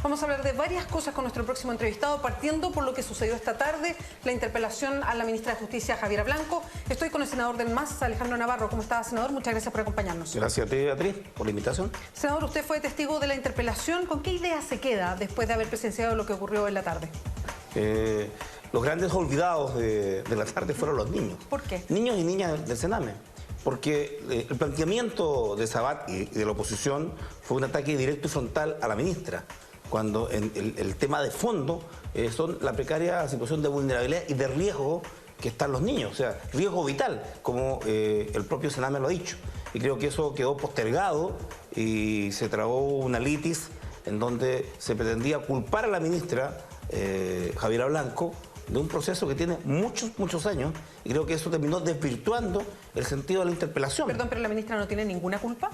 Vamos a hablar de varias cosas con nuestro próximo entrevistado, partiendo por lo que sucedió esta tarde, la interpelación a la ministra de Justicia, Javiera Blanco. Estoy con el senador del MAS, Alejandro Navarro. ¿Cómo está, senador? Muchas gracias por acompañarnos. Gracias a ti, Beatriz, por la invitación. Senador, usted fue testigo de la interpelación. ¿Con qué idea se queda después de haber presenciado lo que ocurrió en la tarde? Los grandes olvidados de la tarde fueron los niños. ¿Por qué? Niños y niñas del Sename. Porque el planteamiento de Sabat y de la oposición fue un ataque directo y frontal a la ministra, cuando el tema de fondo son la precaria situación de vulnerabilidad y de riesgo que están los niños, o sea, riesgo vital, como el propio Sename lo ha dicho. Y creo que eso quedó postergado y se trabó una litis en donde se pretendía culpar a la ministra Javiera Blanco de un proceso que tiene muchos años, y creo que eso terminó desvirtuando el sentido de la interpelación. Perdón, pero la ministra no tiene ninguna culpa.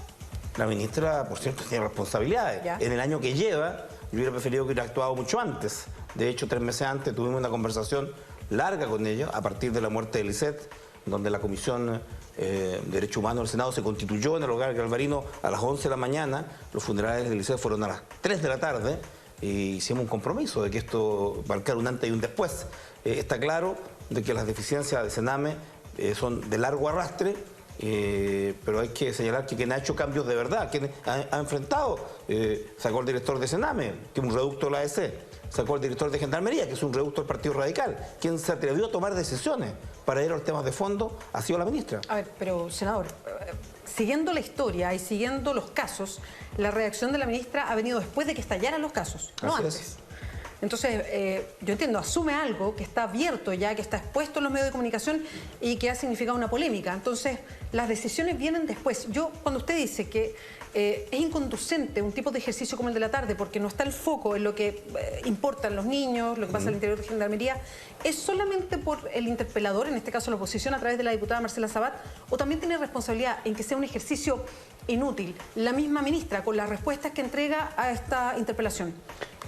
La ministra, por cierto, tiene responsabilidades. ¿Ya? En el año que lleva, yo hubiera preferido que hubiera actuado mucho antes. De hecho, 3 meses antes tuvimos una conversación larga con ella, a partir de la muerte de Lisset, donde la Comisión de Derechos Humanos del Senado se constituyó en el hogar Galvarino a las 11 de la mañana. Los funerales de Lisset fueron a las 3 de la tarde. Y hicimos un compromiso de que esto marcara un antes y un después. Está claro de que las deficiencias de Sename son de largo arrastre, pero hay que señalar que quien ha hecho cambios de verdad, quien ha enfrentado, sacó el director de Sename, que es un reducto de la ADC, sacó el director de Gendarmería, que es un reducto del Partido Radical. Quien se atrevió a tomar decisiones para ir a los temas de fondo ha sido la ministra. A ver, pero senador, siguiendo la historia y siguiendo los casos, la reacción de la ministra ha venido después de que estallaran los casos, no Así antes. es. Entonces, yo entiendo, asume algo que está abierto ya, que está expuesto en los medios de comunicación y que ha significado una polémica. Entonces, las decisiones vienen después. Cuando usted dice que es inconducente un tipo de ejercicio como el de la tarde, porque no está el foco en lo que importan los niños, lo que pasa al interior de Gendarmería, ¿es solamente por el interpelador, en este caso la oposición, a través de la diputada Marcela Sabat, o también tiene responsabilidad en que sea un ejercicio inútil la misma ministra con las respuestas que entrega a esta interpelación?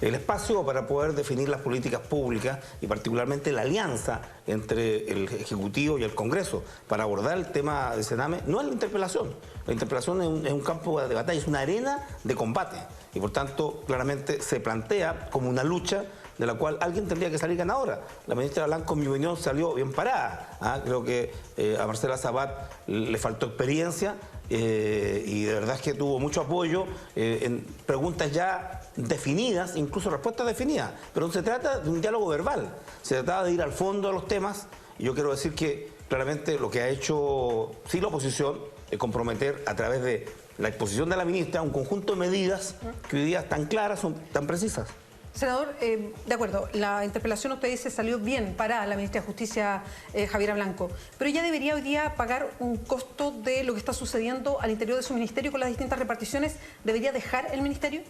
El espacio para poder definir las políticas públicas y particularmente la alianza entre el Ejecutivo y el Congreso para abordar el tema de Sename no es la interpelación. La interpelación es un campo de batalla, es una arena de combate y por tanto claramente se plantea como una lucha de la cual alguien tendría que salir ganadora. La ministra Blanco, en mi opinión, salió bien parada. Creo que a Marcela Sabat le faltó experiencia y de verdad es que tuvo mucho apoyo en preguntas ya definidas, incluso respuestas definidas. Pero no se trata de un diálogo verbal, se trataba de ir al fondo de los temas. Y yo quiero decir que claramente lo que ha hecho sí la oposición es comprometer a través de la exposición de la ministra un conjunto de medidas que hoy día están claras, son tan precisas. Senador, de acuerdo, la interpelación, usted dice, salió bien para la ministra de Justicia, Javiera Blanco, pero ella debería hoy día pagar un costo de lo que está sucediendo al interior de su ministerio con las distintas reparticiones. ¿Debería dejar el ministerio?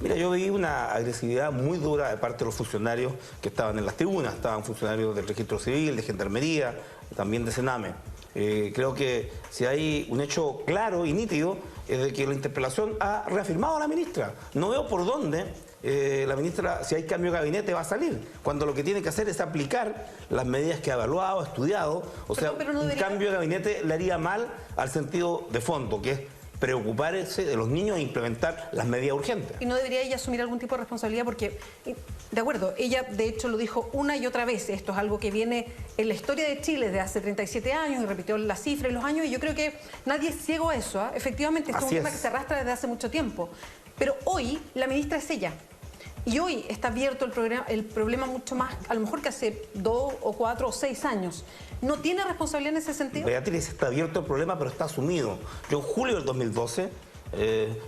Mira, yo vi una agresividad muy dura de parte de los funcionarios que estaban en las tribunas. Estaban funcionarios del Registro Civil, de Gendarmería, también de Sename. Creo que si hay un hecho claro y nítido es de que la interpelación ha reafirmado a la ministra. No veo por dónde la ministra, si hay cambio de gabinete, va a salir, cuando lo que tiene que hacer es aplicar las medidas que ha evaluado, estudiado. Pero no debería... un cambio de gabinete le haría mal al sentido de fondo, que es preocuparse de los niños e implementar las medidas urgentes. ¿Y no debería ella asumir algún tipo de responsabilidad? Porque, de acuerdo, ella de hecho lo dijo una y otra vez, esto es algo que viene en la historia de Chile de hace 37 años, y repitió la cifra y los años, y yo creo que nadie es ciego a eso. Efectivamente, esto es un tema que se arrastra desde hace mucho tiempo. Pero hoy la ministra es ella. Y hoy está abierto el problema mucho más, a lo mejor que hace 2 o 4 o 6 años. ¿No tiene responsabilidad en ese sentido? Beatriz, está abierto el problema, pero está asumido. Yo en julio del 2012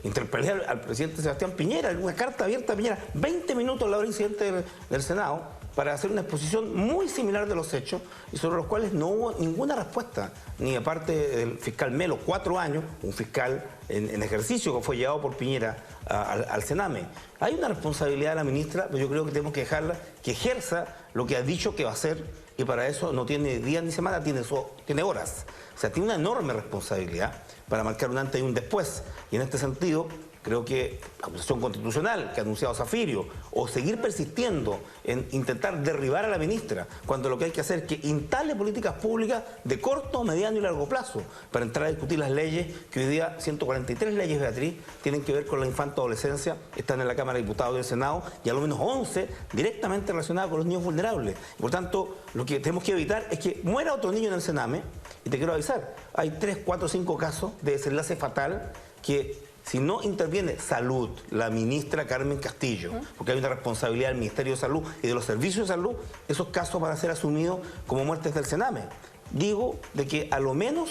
interpelé al presidente Sebastián Piñera, una carta abierta a Piñera, 20 minutos a la hora del incidente del Senado, para hacer una exposición muy similar de los hechos y sobre los cuales no hubo ninguna respuesta, ni de parte del fiscal Melo, 4 años, un fiscal en ejercicio que fue llevado por Piñera al Sename. Hay una responsabilidad de la ministra, pero yo creo que tenemos que dejarla que ejerza lo que ha dicho que va a hacer, y para eso no tiene días ni semanas, tiene horas. O sea, tiene una enorme responsabilidad para marcar un antes y un después. Y en este sentido, Creo que la acusación constitucional que ha anunciado Zafirio, o seguir persistiendo en intentar derribar a la ministra, cuando lo que hay que hacer es que instale políticas públicas de corto, mediano y largo plazo para entrar a discutir las leyes, que hoy día 143 leyes, Beatriz, tienen que ver con la infanto-adolescencia, están en la Cámara de Diputados y del Senado, y al menos 11 directamente relacionadas con los niños vulnerables. Por tanto, lo que tenemos que evitar es que muera otro niño en el Sename, y te quiero avisar, hay 3, 4, 5 casos de desenlace fatal que, si no interviene Salud, la ministra Carmen Castillo, porque hay una responsabilidad del Ministerio de Salud y de los servicios de salud, esos casos van a ser asumidos como muertes del Sename. Digo de que a lo menos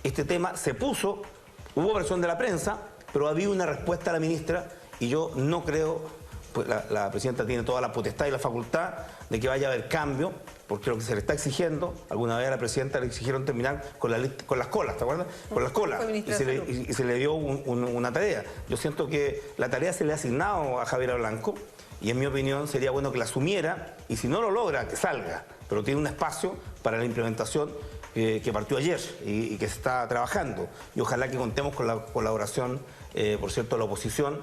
este tema se puso, hubo versión de la prensa, pero ha habido una respuesta a la ministra y yo no creo, pues la presidenta tiene toda la potestad y la facultad de que vaya a haber cambio, porque lo que se le está exigiendo, alguna vez a la presidenta le exigieron terminar con las colas, ¿te acuerdas? Con las colas, y se le dio una tarea. Yo siento que la tarea se le ha asignado a Javiera Blanco, y en mi opinión sería bueno que la asumiera, y si no lo logra, que salga, pero tiene un espacio para la implementación que partió ayer y que se está trabajando. Y ojalá que contemos con la colaboración, por cierto, de la oposición.